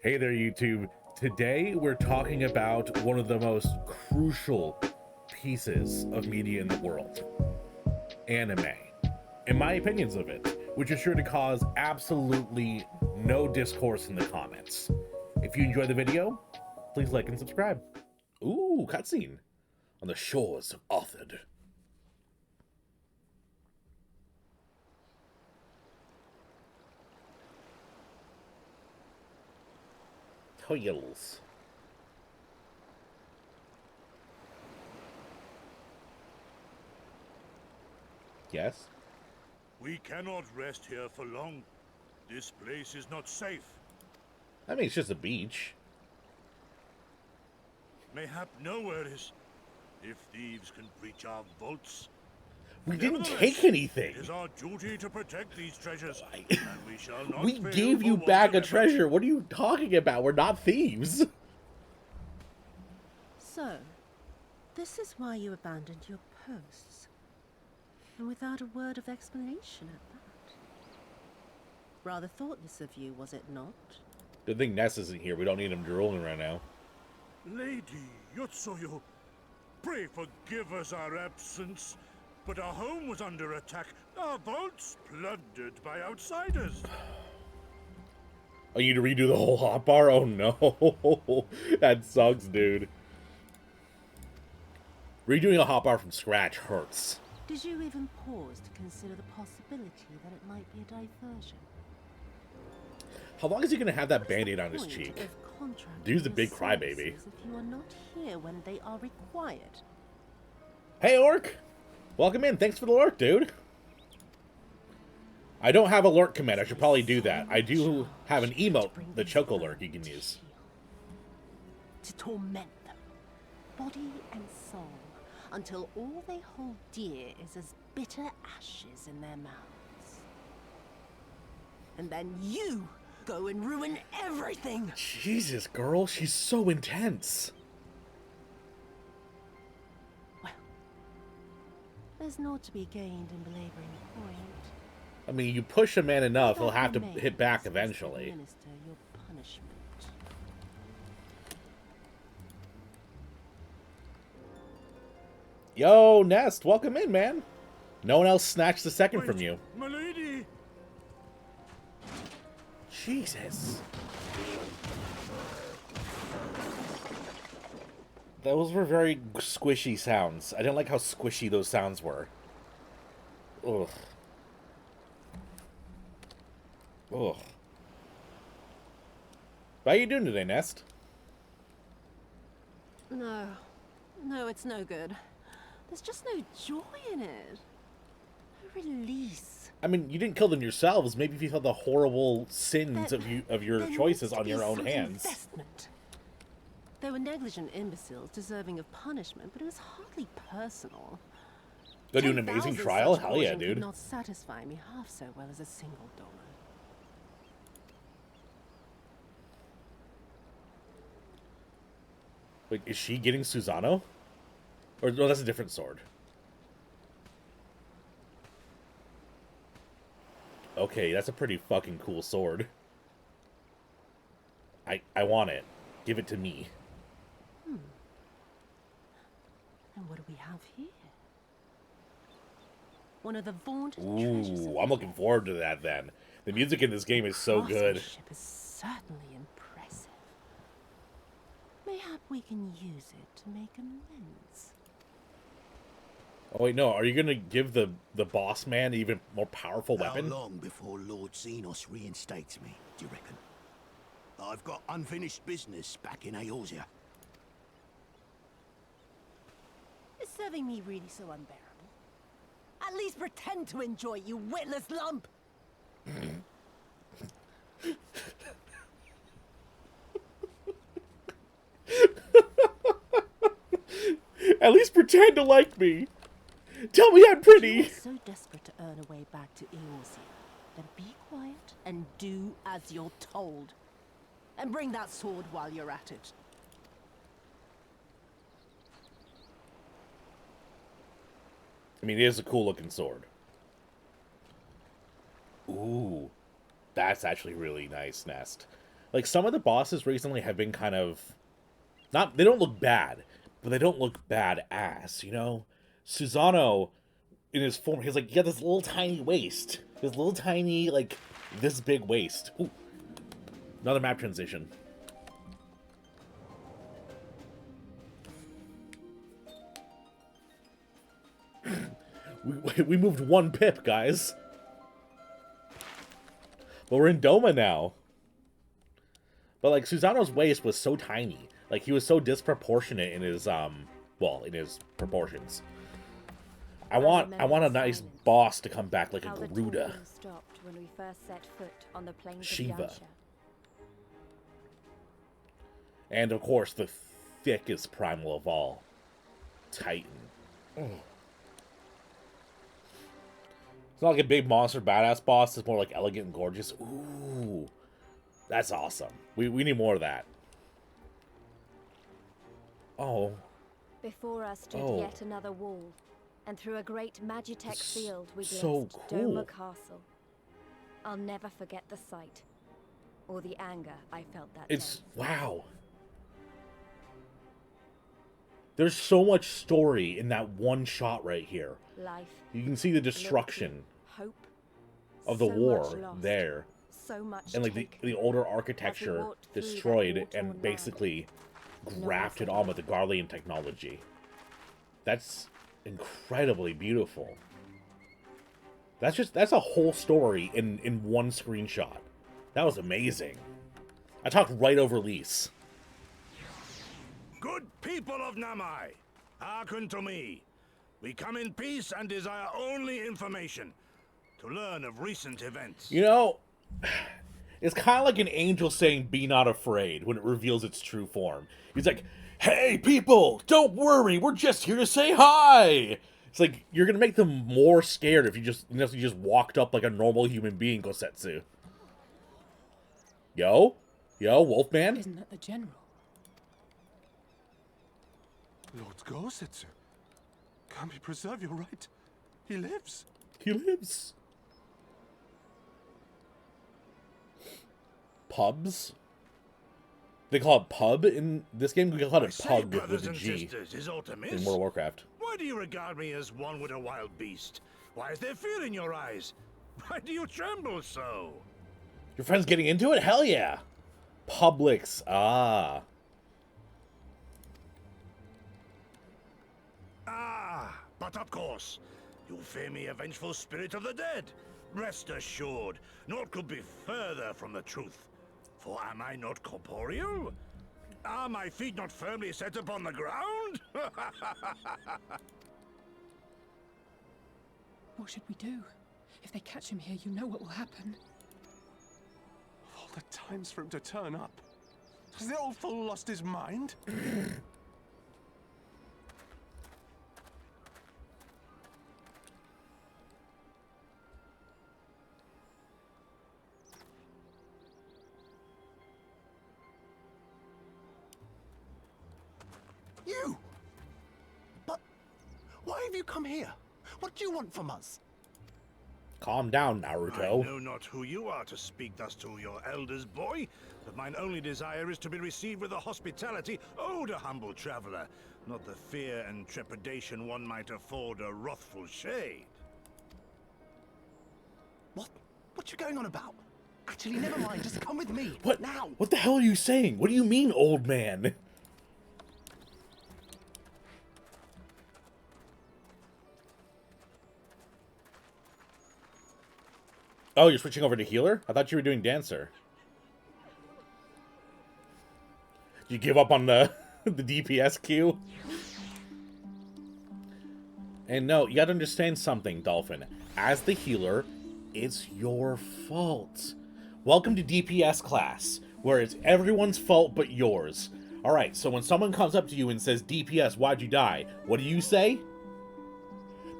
Hey there, YouTube. Today we're talking about one of the most crucial pieces of media in the world, anime, and my opinions of it, which is sure to cause absolutely no discourse in the comments. If you enjoy the video, please like and subscribe. Ooh, cutscene on the shores of Arthur. Toyles. Yes? We cannot rest here for long. This place is not safe. I mean, it's just a beach. Mayhap nowhere is. If thieves can breach our vaults. We didn't Nevertheless, take anything. it is our duty to protect these treasures, and we shall not We fail gave for you want back of a effort. treasure. What are you talking about? We're not thieves. So, this is why you abandoned your posts. And without a word of explanation at that. Rather thoughtless of you, was it not? Good thing Ness isn't here. We don't need him drooling right now. Lady Yotsuyo, pray forgive us our absence, but our home was under attack, our vaults plundered by outsiders. Oh, you need to redo the whole hotbar? Oh no. That sucks, dude. Redoing a hotbar from scratch hurts. Did you even pause to consider the possibility that it might be a diversion? How long is he gonna have that band-aid on his Point cheek? of contracting Dude's a your big crybaby. services if you are not here when they are required. Hey, Orc! Welcome in. Thanks for the lurk, dude. I don't have a lurk command. I should probably do that. I do have an emote, the Choco lurk, you can use. To torment them, body and soul, until all they hold dear is as bitter ashes in their mouths. And then you go and ruin everything! Jesus, girl, she's so intense. Well, there's naught to be gained in belaboring the point. I mean, you push a man enough, he'll What have to remains hit back is to eventually. administer your punishment. Yo, Nest, welcome in, man. No one else snatched the second from you. Milady! Jesus. Those were very squishy sounds. I didn't like how squishy those sounds were. Ugh. Ugh. How you doing today, Nest? No, it's no good. There's just no joy in it. No release. I mean, you didn't kill them yourselves. Maybe if you saw the horrible sins of your There choices needs to on be your own some hands. Investment. They were negligent imbeciles deserving of punishment, but it was hardly personal. Go do an amazing 10,000 trial? such Hell yeah, caution dude. could not satisfy me half so well as a single dollar. Wait, is she getting Susano? Or no, that's a different sword. Okay, that's a pretty fucking cool sword. I want it. Give it to me. And what do we have here? One of the vaunted treasures of Ooh, I'm looking forward to that then. The music in this game is so good. craftsmanship is certainly impressive. Mayhap we can use it to make amends. Oh wait, no, are you gonna give the boss man an even more powerful weapon? How long before Lord Xenos reinstates me, do you reckon? I've got unfinished business back in Eorzea. Is serving me really so unbearable? At least pretend to enjoy, you witless lump! At least pretend to like me. Tell me I'm If you pretty. are so desperate to earn a way back to Eorzea, then be quiet and do as you're told. And bring that sword while you're at it. I mean, it is a cool looking sword. Ooh, that's actually really nice, Nest. Like, some of the bosses recently have been kind of... Not, they don't look bad, but they don't look badass, you know? Susano, in his form, he's like, he got this little tiny waist. This little tiny, like, this big waist. Ooh. Another map transition. we moved 1 pip, guys. But we're in Doma now. But, like, Susano's waist was so tiny. Like, he was so disproportionate in his, well, in his proportions. I want a nice boss to come back like a Garuda. Stopped when we first set foot on the plains Shiva. of Yansha. And, of course, the thickest primal of all. Titan. Oh. It's not like a big monster badass boss. It's more like elegant and gorgeous. Ooh. That's awesome. We need more of that. Oh. Before us stood Oh. yet another wall, and through a great Magitech field we glimpsed so cool. Doma Castle. I'll never forget the sight, or the anger I felt that It's... day. Wow. There's so much story in that one shot right here. Life, You can see the destruction loyalty, hope, of the so much war lost, there. so much And, like, taken. the older architecture walked through that destroyed war-torn and land. basically grafted on with the Garlean technology. That's incredibly beautiful. That's a whole story in one screenshot. That was amazing. I talked right over Lise. Good people of Namai, hearken to me. We come in peace and desire only information to learn of recent events. You know, it's kind of like an angel saying, "Be not afraid," when it reveals its true form. He's like, "Hey, people, don't worry. We're just here to say hi." It's like, you're going to make them more scared if you just walked up like a normal human being, Gosetsu. Yo, Wolfman. Isn't that the general? Lord Gosetsu, can we preserve your right? He lives. He lives. Pubs? They call it pub in this game? We call I it say, pug brothers with a and G sisters, is aught amiss? in World of Warcraft. Why do you regard me as one with a wild beast? Why is there fear in your eyes? Why do you tremble so? Your friend's getting into it? Hell yeah. Publix. Ah, but of course, you fear me, a vengeful spirit of the dead. Rest assured, naught could be further from the truth. For am I not corporeal? Are my feet not firmly set upon the ground? What should we do? If they catch him here, you know what will happen. Of all the times for him to turn up, has the old fool lost his mind? You! But why have you come here? What do you want from us? calm down, I Naruto. know not who you are to speak thus to your elders, boy, but mine only desire is to be received with the hospitality owed a humble traveler, not the fear and trepidation one might afford a wrathful shade. What you going on about? Actually, never mind. Just come with me. What? Now? What the hell are you saying? What do you mean, old man? Oh, you're switching over to healer? I thought you were doing dancer. Did you give up on the the DPS queue? And no, you gotta understand something, Dolphin. As the healer, it's your fault. Welcome to DPS class, where it's everyone's fault but yours. Alright, so when someone comes up to you and says, DPS, why'd you die? What do you say?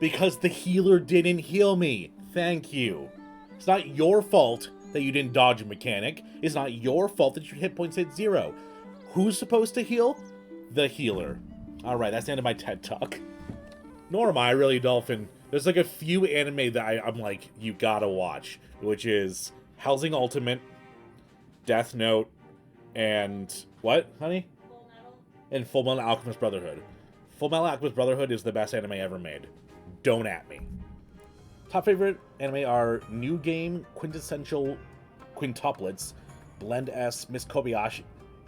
Because the healer didn't heal me. Thank you. It's not your fault that you didn't dodge a mechanic. It's not your fault that your hit points hit 0. Who's supposed to heal? The healer. Alright, that's the end of my TED Talk. Nor am I really, Dolphin. There's like a few anime that I'm like, you gotta watch. Which is Hellsing Ultimate, Death Note, And what, honey? And Full Metal Alchemist Brotherhood. Full Metal Alchemist Brotherhood is the best anime ever made. Don't at me. Top favorite anime are New Game, Quintessential Quintuplets, Blend S, Miss Kobayashi.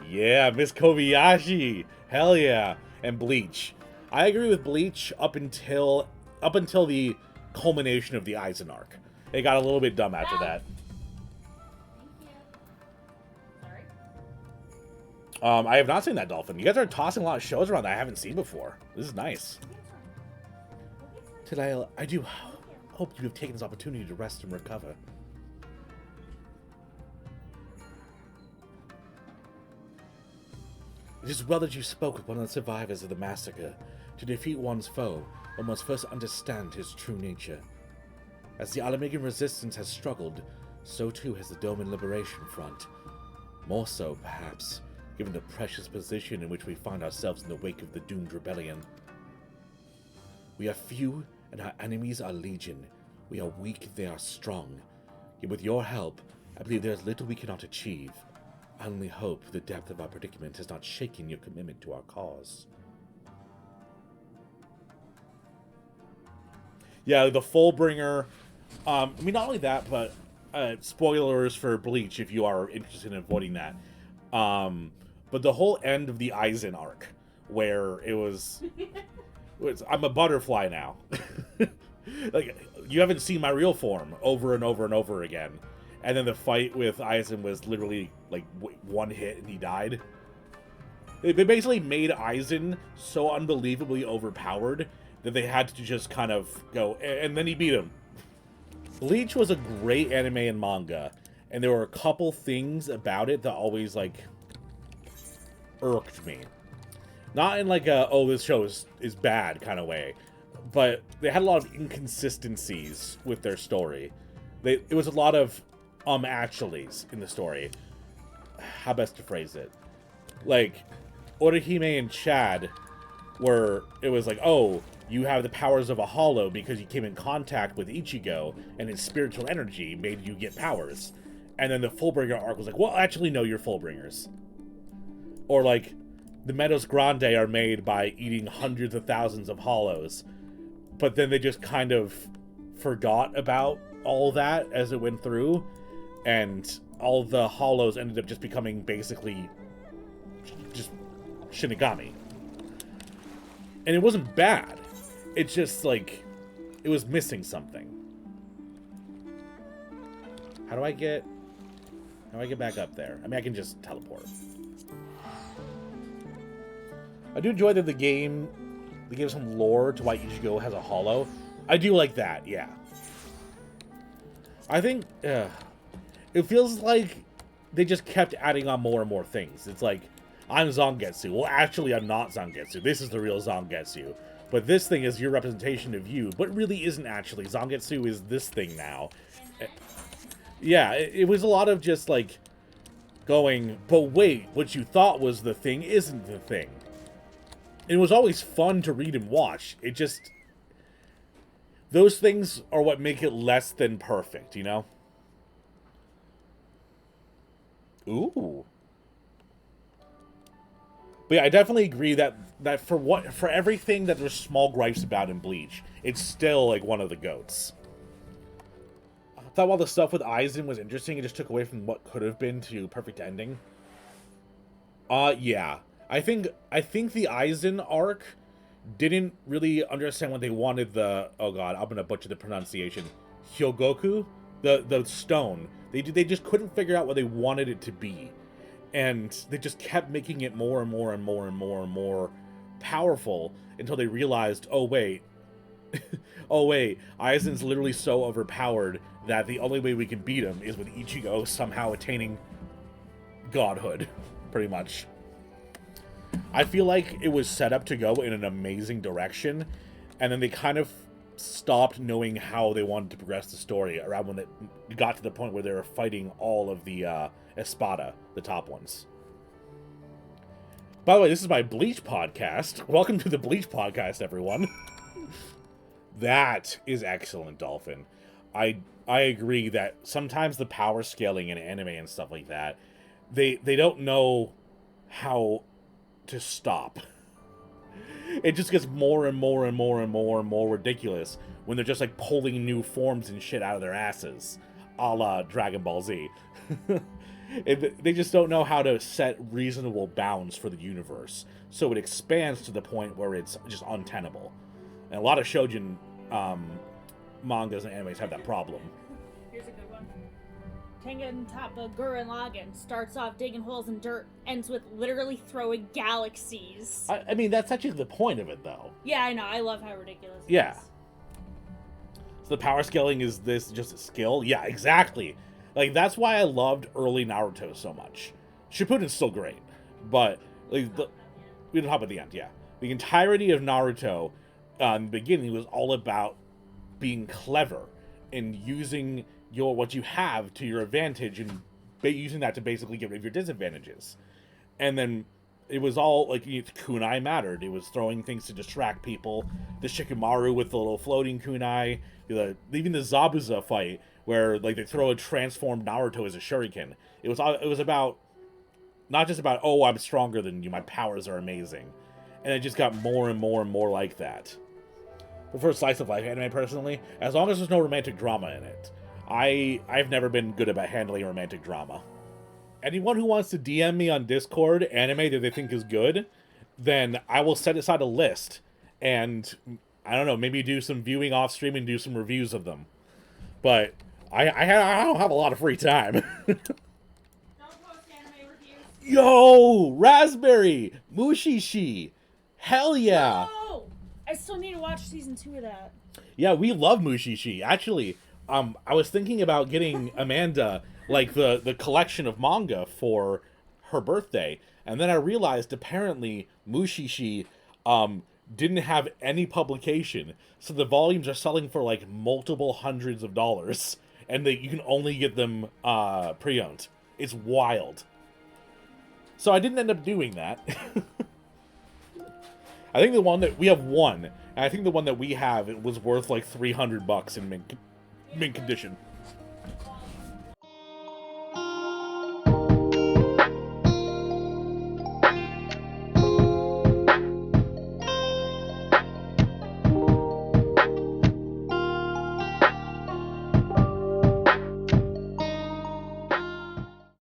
Yeah, Miss Kobayashi. Hell yeah. And Bleach. I agree with Bleach up until the culmination of the Aizen arc. It got a little bit dumb after that. I have not seen that, Dolphin. You guys are tossing a lot of shows around that I haven't seen before. This is nice. Today, I do hope you have taken this opportunity to rest and recover. It is well that you spoke with one of the survivors of the massacre. To defeat one's foe, one must first understand his true nature. As the Alamegan resistance has struggled, so too has the Doman Liberation Front. More so, perhaps, given the precious position in which we find ourselves in the wake of the doomed rebellion. We are few, and our enemies are legion. We are weak, they are strong. Yet with your help, I believe there is little we cannot achieve. I only hope the depth of our predicament has not shaken your commitment to our cause. Yeah, the Fullbringer. I mean, not only that, but spoilers for Bleach if you are interested in avoiding that. But the whole end of the Aizen arc, where it was I'm a butterfly now. Like, you haven't seen my real form over and over and over again. And then the fight with Aizen was literally, like, one hit and he died. They basically made Aizen so unbelievably overpowered that they had to just kind of go, and then he beat him. Bleach was a great anime and manga, and there were a couple things about it that always, like, irked me. Not in, like, a, oh, this show is bad kind of way, but they had a lot of inconsistencies with their story. It was a lot of actuallys in the story. How best to phrase it? Like, Orihime and Chad it was like, oh, you have the powers of a hollow because you came in contact with Ichigo, and his spiritual energy made you get powers. And then the Fullbringer arc was like, well, actually, no, you're Fullbringers. Or, like, the Meadows Grande are made by eating hundreds of thousands of hollows. But then they just kind of forgot about all that as it went through. And all the hollows ended up just becoming basically just Shinigami. And it wasn't bad. It's just, like, it was missing something. How do I get back up there? I mean, I can just teleport. I do enjoy that they gave some lore to why Ichigo has a hollow. I do like that, yeah. I think, it feels like they just kept adding on more and more things. It's like, I'm Zangetsu. Well, actually, I'm not Zangetsu. This is the real Zangetsu. But this thing is your representation of you, but really isn't actually. Zangetsu is this thing now. Yeah, it was a lot of just, like, going, but wait, what you thought was the thing isn't the thing. And it was always fun to read and watch. It just... Those things are what make it less than perfect, you know? Ooh. But yeah, I definitely agree that for everything that there's small gripes about in Bleach, it's still, like, one of the GOATs. I thought while the stuff with Aizen was interesting, it just took away from what could have been to perfect ending. Yeah. I think the Aizen arc didn't really understand what they wanted the... Oh god, I'm gonna butcher the pronunciation. Hyogoku? The stone. They just couldn't figure out what they wanted it to be. And they just kept making it more and more and more and more and more powerful until they realized, oh wait, oh wait, Aizen's literally so overpowered that the only way we can beat him is with Ichigo somehow attaining godhood, pretty much. I feel like it was set up to go in an amazing direction, and then they kind of stopped knowing how they wanted to progress the story around when it got to the point where they were fighting all of the Espada, the top ones. By the way, this is my Bleach podcast. Welcome to the Bleach podcast, everyone. That is excellent, Dolphin. I agree that sometimes the power scaling in anime and stuff like that they don't know how to stop. It just gets more and more and more and more and more ridiculous when they're just like pulling new forms and shit out of their asses, a la Dragon Ball Z. They just don't know how to set reasonable bounds for the universe, so it expands to the point where it's just untenable. And a lot of shoujin mangas and animes have that problem. Here's a good one. Tengen Toppa Gurren Lagann starts off digging holes in dirt, ends with literally throwing galaxies. I mean, that's actually the point of it, though. Yeah, I know. I love how ridiculous it Yeah. is. So the power scaling is this just a skill? Yeah, exactly. Like, that's why I loved early Naruto so much. Shippuden's still great, but like we don't talk about the end, yeah. The entirety of Naruto in the beginning was all about being clever and using what you have to your advantage and using that to basically get rid of your disadvantages. And then it was all like kunai mattered. It was throwing things to distract people. The Shikamaru with the little floating kunai, even the Zabuza fight where like they throw a transformed Naruto as a shuriken. It was about not just about, oh, I'm stronger than you, my powers are amazing. And it just got more and more and more like that. But for a slice of life anime, personally, as long as there's no romantic drama in it, I've never been good about handling romantic drama. Anyone who wants to DM me on Discord anime that they think is good, then I will set aside a list and, I don't know, maybe do some viewing off stream and do some reviews of them. But I don't have a lot of free time. Don't post anime reviews. Yo, Raspberry, Mushishi, hell yeah. Oh! I still need to watch season 2 of that. Yeah, we love Mushishi. Actually, I was thinking about getting Amanda like the collection of manga for her birthday, and then I realized apparently Mushishi didn't have any publication, so the volumes are selling for like multiple hundreds of dollars, and you can only get them pre-owned. It's wild. So I didn't end up doing that. I think the one that we have one, and I think the one that we have, it was worth like $300 in mint condition.